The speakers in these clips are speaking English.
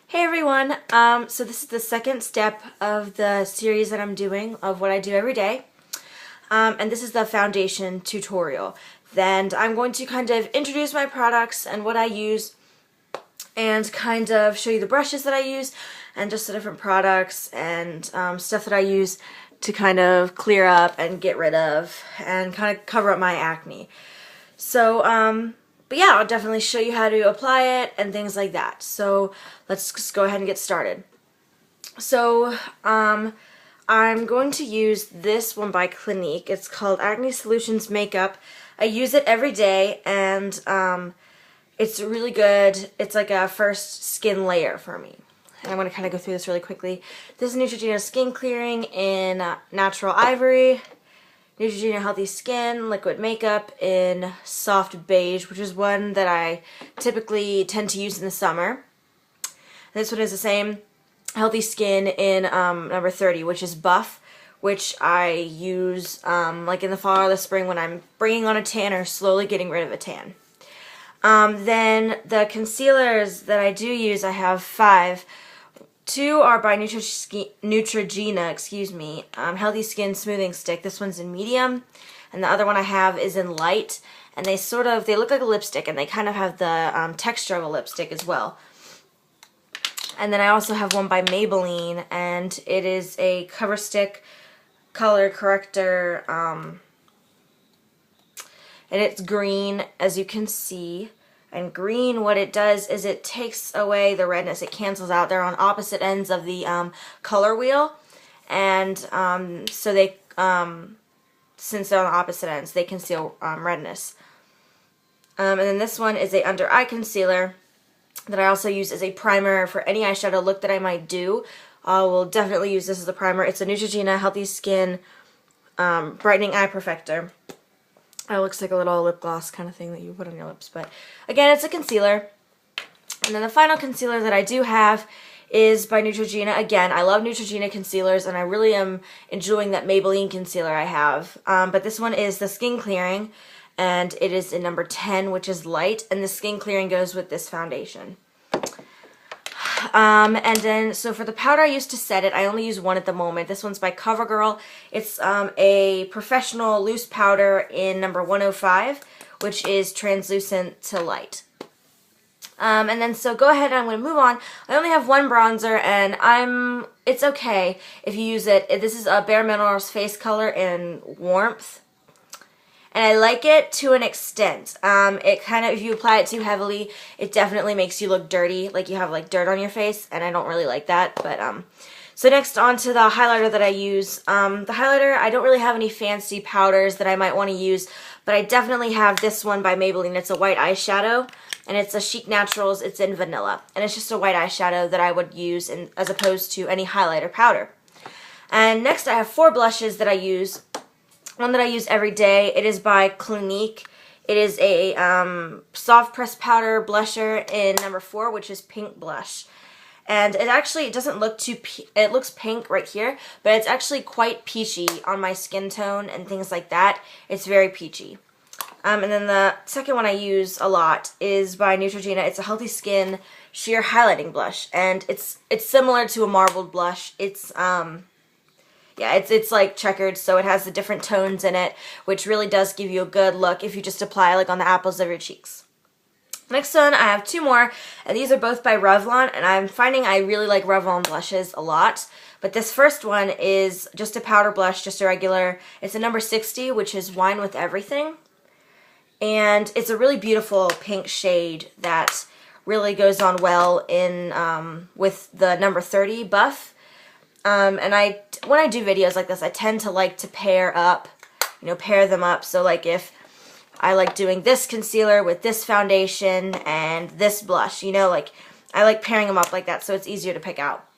Hey everyone, so this is the second step of the series that I'm doing of what I do every day, and this is the foundation tutorial. Then I'm going to kind of introduce my products and what I use and kind of show you the brushes that I use and just the different products and stuff that I use to kind of clear up and get rid of and kind of cover up my acne. So, but yeah, I'll definitely show you how to apply it and things like that. So let's just go ahead and get started. So, I'm going to use this one by Clinique. It's called Acne Solutions Makeup. I use it every day, and it's really good. It's like a first skin layer for me. And I'm going to kind of go through this really quickly. This is Neutrogena Skin Clearing in Natural Ivory. Neutrogena Healthy Skin Liquid Makeup in Soft Beige, which is one that I typically tend to use in the summer. This one is the same, Healthy Skin in number 30, which is Buff, which I use like in the fall or the spring when I'm bringing on a tan or slowly getting rid of a tan. Then the concealers that I do use, I have 5. 2 are by Neutrogena, Healthy Skin Smoothing Stick. This one's in medium, and the other one I have is in light. And they look like a lipstick, and they kind of have the texture of a lipstick as well. And then I also have one by Maybelline, and it is a cover stick color corrector, and it's green, as you can see. And green, what it does is it takes away the redness. It cancels out. They're on opposite ends of the color wheel. And so they, since they're on the opposite ends, they conceal redness. And then this one is a under eye concealer that I also use as a primer for any eyeshadow look that I might do. I will definitely use this as a primer. It's a Neutrogena Healthy Skin Brightening Eye Perfector. It looks like a little lip gloss kind of thing that you put on your lips. But again, it's a concealer. And then the final concealer that I do have is by Neutrogena. Again, I love Neutrogena concealers, and I really am enjoying that Maybelline concealer I have. But this one is the Skin Clearing, and it is in number 10, which is light. And the Skin Clearing goes with this foundation. And then, so for the powder I use to set it, I only use one at the moment. This one's by CoverGirl. It's a professional loose powder in number 105, which is translucent to light. And then, so go ahead, I'm going to move on. I only have one bronzer, and it's okay if you use it. This is a Bare Minerals Face Color in Warmth. And I like it to an extent. It kind of, if you apply it too heavily, it definitely makes you look dirty, like you have like dirt on your face, and I don't really like that. But so next on to the highlighter that I use. The highlighter, I don't really have any fancy powders that I might want to use, but I definitely have this one by Maybelline. It's a white eyeshadow, and it's a Chic Naturals. It's in vanilla, and it's just a white eyeshadow that I would use as opposed to any highlighter powder. And next I have 4 blushes that I use. One that I use every day. It is by Clinique. It is a soft pressed powder blusher in number 4, which is Pink Blush. And it doesn't look too, it looks pink right here, but it's actually quite peachy on my skin tone and things like that. It's very peachy. And then the second one I use a lot is by Neutrogena. It's a Healthy Skin Sheer Highlighting Blush, and it's similar to a marbled blush. Yeah, it's like checkered, so it has the different tones in it, which really does give you a good look if you just apply like on the apples of your cheeks. Next one, I have 2 more, and these are both by Revlon, and I'm finding I really like Revlon blushes a lot. But this first one is just a powder blush, just a regular. It's a number 60, which is Wine with Everything. And it's a really beautiful pink shade that really goes on well in with the number 30 Buff. And when I do videos like this, I tend to like to pair them up. So like if I like doing this concealer with this foundation and this blush, like I like pairing them up like that so it's easier to pick out.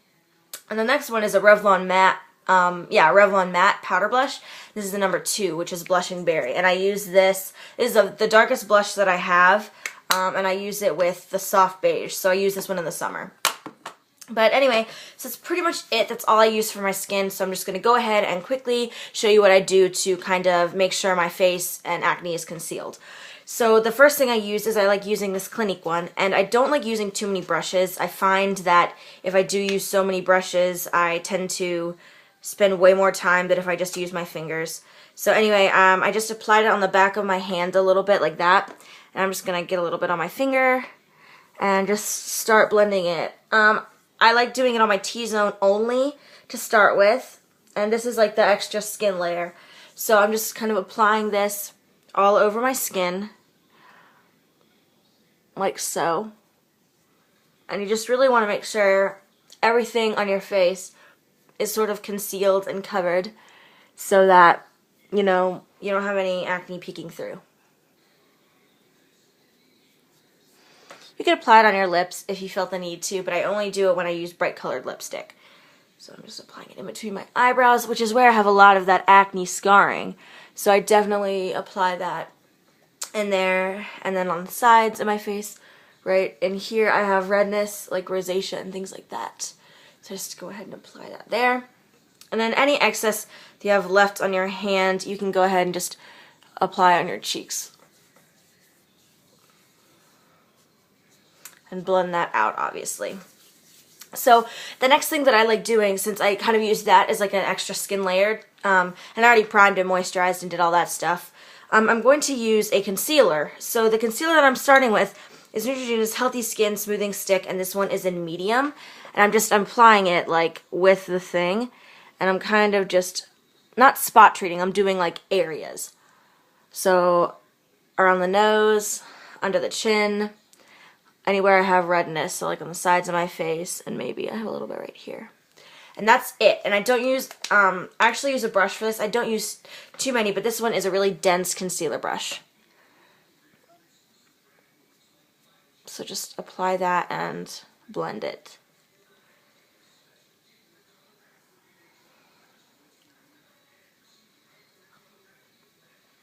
And the next one is a Revlon Matte, Revlon Matte Powder Blush. This is the number 2, which is Blushing Berry. And I use this. This is the darkest blush that I have, and I use it with the Soft Beige. So I use this one in the summer. But anyway, so that's pretty much it. That's all I use for my skin, so I'm just going to go ahead and quickly show you what I do to kind of make sure my face and acne is concealed. So the first thing I use is I like using this Clinique one, and I don't like using too many brushes. I find that if I do use so many brushes, I tend to spend way more time than if I just use my fingers. So anyway, I just applied it on the back of my hand a little bit like that, and I'm just going to get a little bit on my finger and just start blending it. I like doing it on my T-zone only to start with, and this is like the extra skin layer. So I'm just kind of applying this all over my skin, like so. And you just really want to make sure everything on your face is sort of concealed and covered so that, you know, you don't have any acne peeking through. You can apply it on your lips if you felt the need to, but I only do it when I use bright colored lipstick. So I'm just applying it in between my eyebrows, which is where I have a lot of that acne scarring. So I definitely apply that in there, and then on the sides of my face, right in here I have redness, like rosacea and things like that. So just go ahead and apply that there. And then any excess that you have left on your hand, you can go ahead and just apply on your cheeks. And blend that out, obviously. So the next thing that I like doing, since I kind of use that as like an extra skin layer, and I already primed and moisturized and did all that stuff, I'm going to use a concealer. So the concealer that I'm starting with is Neutrogena's Healthy Skin Smoothing Stick, and this one is in medium. And I'm applying it like with the thing, and I'm kind of just, not spot treating, I'm doing like areas. So around the nose, under the chin, anywhere I have redness, so like on the sides of my face, and maybe I have a little bit right here. And that's it. And I don't use, I actually use a brush for this. I don't use too many, but this one is a really dense concealer brush. So just apply that and blend it.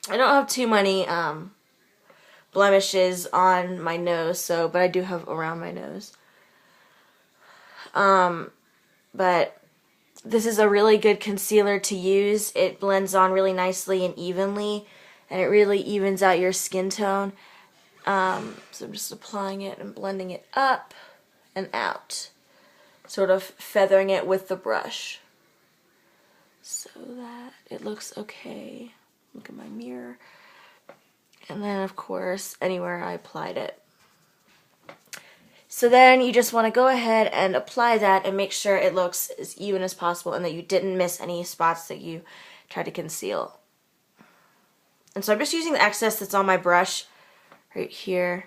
I don't have too many blemishes on my nose, so, but I do have around my nose. But this is a really good concealer to use. It blends on really nicely and evenly, and it really evens out your skin tone. So I'm just applying it and blending it up and out, sort of feathering it with the brush so that it looks okay. Look at my mirror. And then, of course, anywhere I applied it. So then you just want to go ahead and apply that and make sure it looks as even as possible and that you didn't miss any spots that you tried to conceal. And so I'm just using the excess that's on my brush right here,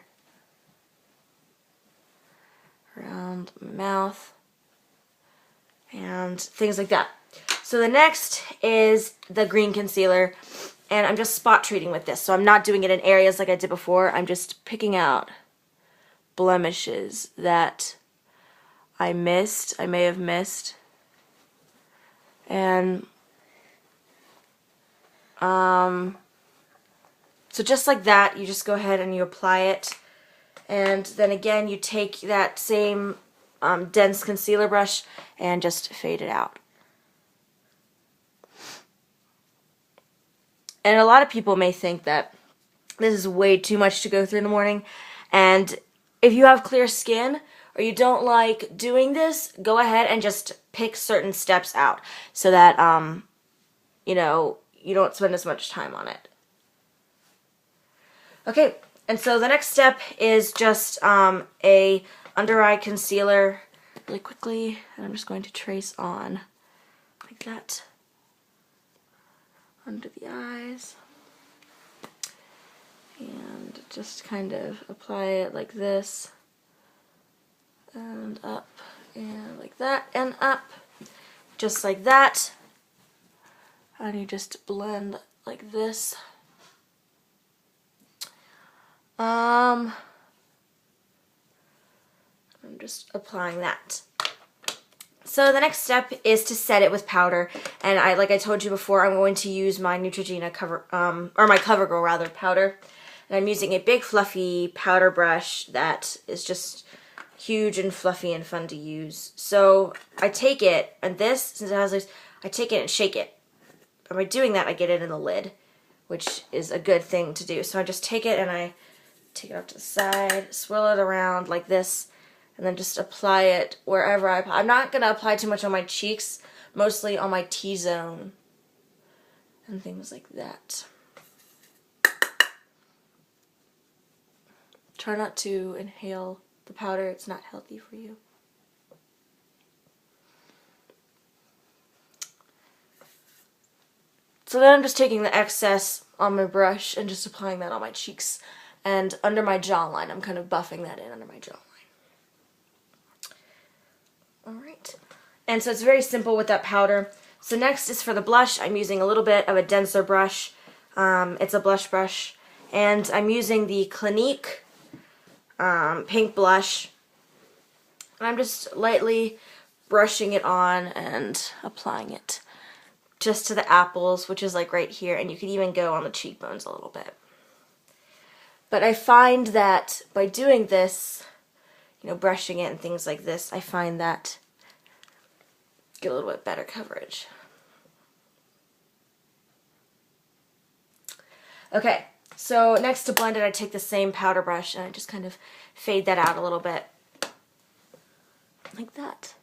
around my mouth, and things like that. So the next is the green concealer, and I'm just spot treating with this. So I'm not doing it in areas like I did before. I'm just picking out blemishes that I may have missed. And so just like that, you just go ahead and you apply it. And then again, you take that same dense concealer brush and just fade it out. And a lot of people may think that this is way too much to go through in the morning. And if you have clear skin or you don't like doing this, go ahead and just pick certain steps out so that, you know, you don't spend as much time on it. Okay, and so the next step is just a under eye concealer really quickly. And I'm just going to trace on like that under the eyes. And just kind of apply it like this, and up, and like that, and up, just like that. And you just blend like this. I'm just applying that. So the next step is to set it with powder, and like I told you before, I'm going to use my Neutrogena or my CoverGirl rather, powder. And I'm using a big fluffy powder brush that is just huge and fluffy and fun to use. So I take it, and this, since it has this, I take it and shake it. And by doing that, I get it in the lid, which is a good thing to do. So I just take it and I take it off to the side, swirl it around like this, and then just apply it wherever I'm not going to apply too much on my cheeks, mostly on my T-zone and things like that. Try not to inhale the powder, it's not healthy for you. So then I'm just taking the excess on my brush and just applying that on my cheeks and under my jawline. I'm kind of buffing that in under my jawline. Alright. And so it's very simple with that powder. So next is for the blush. I'm using a little bit of a denser brush. It's a blush brush. And I'm using the Clinique pink blush. And I'm just lightly brushing it on and applying it just to the apples, which is like right here, and you could even go on the cheekbones a little bit. But I find that by doing this, you know, brushing it and things like this, I find that get a little bit better coverage. Okay, so next to blend it, I take the same powder brush and I just kind of fade that out a little bit. Like that.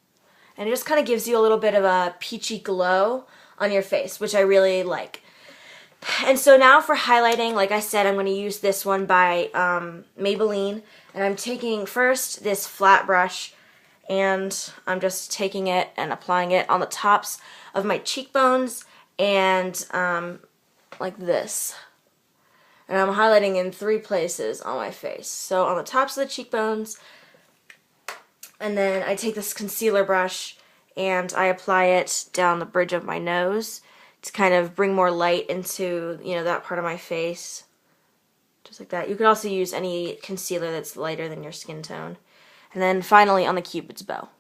And it just kind of gives you a little bit of a peachy glow on your face, which I really like. And so now for highlighting, like I said, I'm going to use this one by Maybelline. And I'm taking first this flat brush and I'm just taking it and applying it on the tops of my cheekbones and like this. And I'm highlighting in 3 places on my face. So on the tops of the cheekbones, and then I take this concealer brush and I apply it down the bridge of my nose to kind of bring more light into, you know, that part of my face. Just like that. You could also use any concealer that's lighter than your skin tone. And then finally on the Cupid's bow.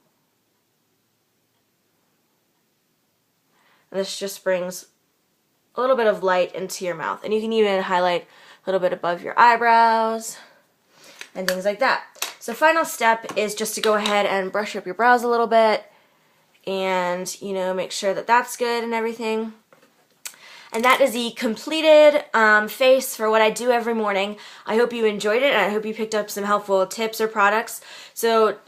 And this just brings a little bit of light into your mouth. And you can even highlight a little bit above your eyebrows and things like that. So final step is just to go ahead and brush up your brows a little bit and, you know, make sure that that's good and everything. And that is the completed face for what I do every morning. I hope you enjoyed it and I hope you picked up some helpful tips or products. So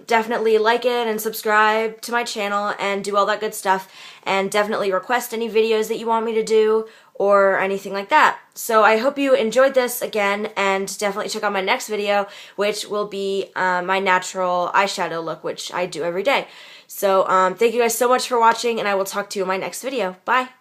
definitely like it and subscribe to my channel and do all that good stuff. And definitely request any videos that you want me to do or anything like that. So I hope you enjoyed this again, and definitely check out my next video, which will be my natural eyeshadow look, which I do every day. So thank you guys so much for watching, and I will talk to you in my next video. Bye!